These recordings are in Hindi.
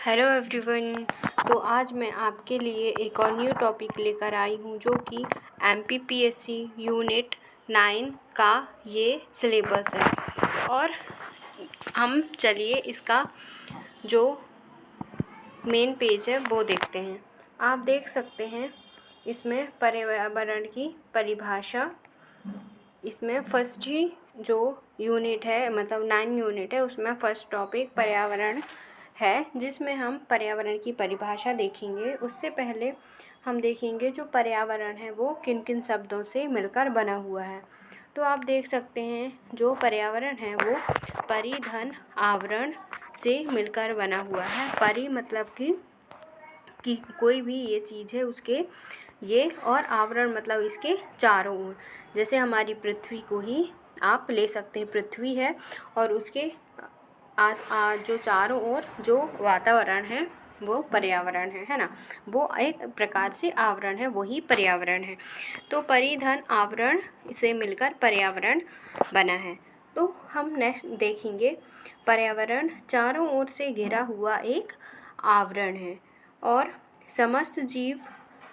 Hello everyone. तो आज मैं आपके लिए एक और न्यू टॉपिक लेकर आई हूँ जो कि MPPSC यूनिट 9 का ये सिलेबस है। और हम चलिए इसका जो मेन पेज है वो देखते हैं। आप देख सकते हैं इसमें पर्यावरण की परिभाषा, इसमें फर्स्ट ही जो यूनिट है मतलब 9 यूनिट है उसमें फर्स्ट टॉपिक पर्यावरण है, जिसमें हम पर्यावरण की परिभाषा देखेंगे। उससे पहले हम देखेंगे जो पर्यावरण है वो किन किन शब्दों से मिलकर बना हुआ है। तो आप देख सकते हैं जो पर्यावरण है वो परि धन आवरण से मिलकर बना हुआ है। परि मतलब कि कोई भी ये चीज़ है उसके ये, और आवरण मतलब इसके चारों ओर। जैसे हमारी पृथ्वी को ही आप ले सकते हैं, पृथ्वी है और उसके जो चारों ओर जो वातावरण है वो पर्यावरण है ना। वो एक प्रकार से आवरण है, वही पर्यावरण है। तो परिधन आवरण से मिलकर पर्यावरण बना है। तो हम नेक्स्ट देखेंगे पर्यावरण चारों ओर से घिरा हुआ एक आवरण है और समस्त जीव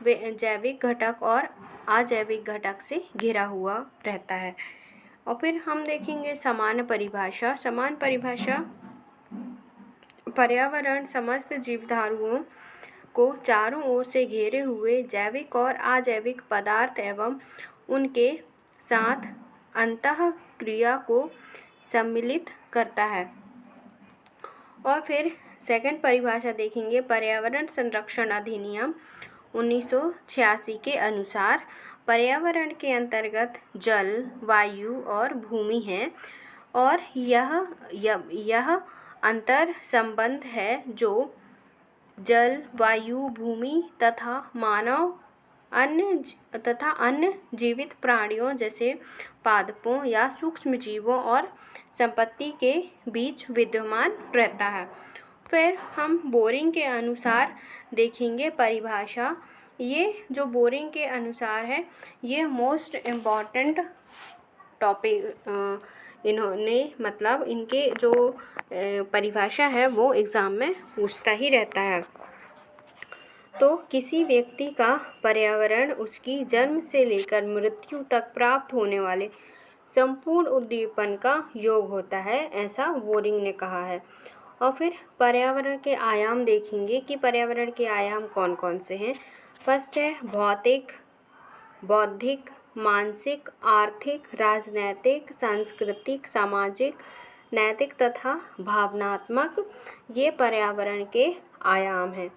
जैविक घटक और अजैविक घटक से घिरा हुआ रहता है। और फिर हम देखेंगे समान परिभाषा। समान परिभाषा पर्यावरण समस्त जीवधारुओं को चारों ओर से घेरे हुए जैविक और अजैविक पदार्थ एवं उनके साथ अंतः क्रिया को सम्मिलित करता है। और फिर सेकंड परिभाषा देखेंगे पर्यावरण संरक्षण अधिनियम 1986 के अनुसार पर्यावरण के अंतर्गत जल, वायु और भूमि है और यह अंतर संबंध है जो जल, वायु, भूमि तथा मानव अन्य जीवित प्राणियों जैसे पादपों या सूक्ष्म जीवों और संपत्ति के बीच विद्यमान रहता है। फिर हम बोरिंग के अनुसार देखेंगे परिभाषा। ये जो बोरिंग के अनुसार है ये मोस्ट इम्पॉर्टेंट टॉपिक इन्होंने मतलब इनके जो परिभाषा है वो एग्ज़ाम में पूछता ही रहता है। तो किसी व्यक्ति का पर्यावरण उसकी जन्म से लेकर मृत्यु तक प्राप्त होने वाले संपूर्ण उद्दीपन का योग होता है, ऐसा बोरिंग ने कहा है। और फिर पर्यावरण के आयाम देखेंगे कि पर्यावरण के आयाम कौन कौन से हैं। फर्स्ट है भौतिक, बौद्धिक, मानसिक, आर्थिक, राजनैतिक, सांस्कृतिक, सामाजिक, नैतिक तथा भावनात्मक। ये पर्यावरण के आयाम हैं।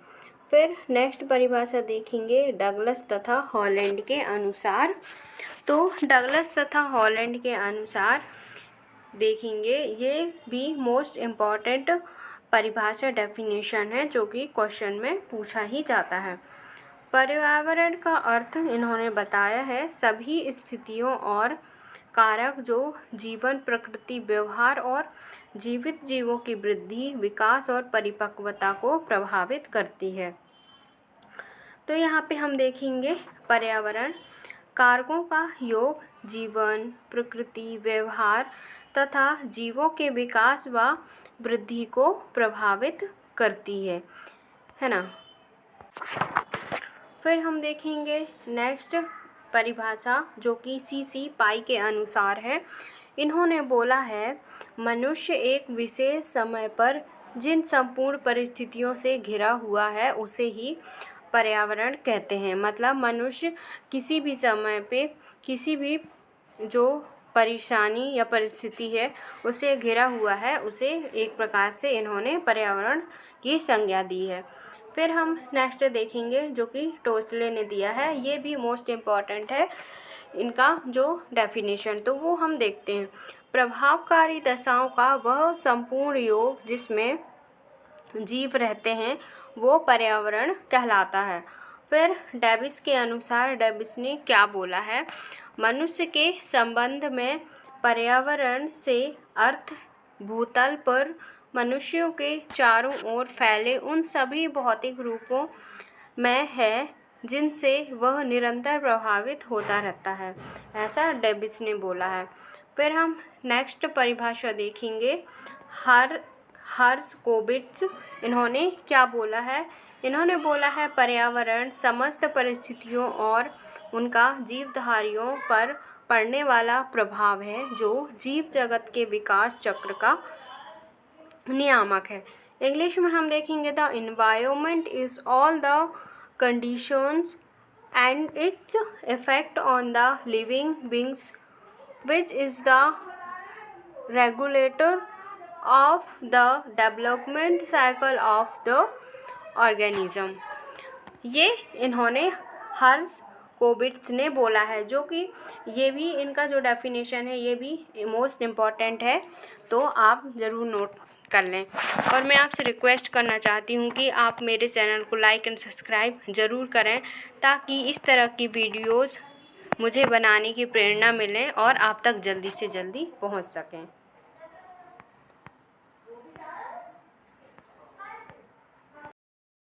फिर नेक्स्ट परिभाषा देखेंगे डगलस तथा हॉलैंड के अनुसार। तो डगलस तथा हॉलैंड के अनुसार देखेंगे, ये भी मोस्ट इम्पॉर्टेंट परिभाषा डेफिनेशन है जो कि क्वेश्चन में पूछा ही जाता है। पर्यावरण का अर्थ इन्होंने बताया है सभी स्थितियों और कारक जो जीवन, प्रकृति, व्यवहार और जीवित जीवों की वृद्धि, विकास और परिपक्वता को प्रभावित करती है। तो यहाँ पे हम देखेंगे पर्यावरण कारकों का योग जीवन, प्रकृति, व्यवहार तथा जीवों के विकास व वृद्धि को प्रभावित करती है ना। फिर हम देखेंगे नेक्स्ट परिभाषा जो कि CC पाई के अनुसार है। इन्होंने बोला है मनुष्य एक विशेष समय पर जिन संपूर्ण परिस्थितियों से घिरा हुआ है उसे ही पर्यावरण कहते हैं। मतलब मनुष्य किसी भी समय पे किसी भी जो परेशानी या परिस्थिति है उसे घिरा हुआ है, उसे एक प्रकार से इन्होंने पर्यावरण की संज्ञा दी है। फिर हम नेक्स्ट देखेंगे जो कि टोसले ने दिया है, ये भी मोस्ट इम्पॉर्टेंट है इनका जो डेफिनेशन, तो वो हम देखते हैं। प्रभावकारी दशाओं का वह संपूर्ण योग जिसमें जीव रहते हैं वो पर्यावरण कहलाता है। फिर डेविस के अनुसार डेविस ने क्या बोला है, मनुष्य के संबंध में पर्यावरण से अर्थ भूतल पर मनुष्यों के चारों ओर फैले उन सभी भौतिक रूपों में है जिनसे वह निरंतर प्रभावित होता रहता है, ऐसा डेविस ने बोला है। फिर हम नेक्स्ट परिभाषा देखेंगे हर्शकोविट्ज़ इन्होंने क्या बोला है? इन्होंने बोला है पर्यावरण समस्त परिस्थितियों और उनका जीवधारियों पर पड़ने वाला प्रभाव है जो जीव जगत के विकास चक्र का नियामक है। इंग्लिश में हम देखेंगे the environment is all the conditions and its effect on the living beings which is the regulator of the development cycle of the organism. ये इन्होंने हर्शकोविट्ज़ ने बोला है, जो कि ये भी इनका जो डेफिनेशन है ये भी मोस्ट इम्पॉर्टेंट है, तो आप ज़रूर नोट कर लें। और मैं आपसे रिक्वेस्ट करना चाहती हूँ कि आप मेरे चैनल को लाइक एंड सब्सक्राइब ज़रूर करें ताकि इस तरह की वीडियोज़ मुझे बनाने की प्रेरणा मिलें और आप तक जल्दी से जल्दी पहुँच सकें।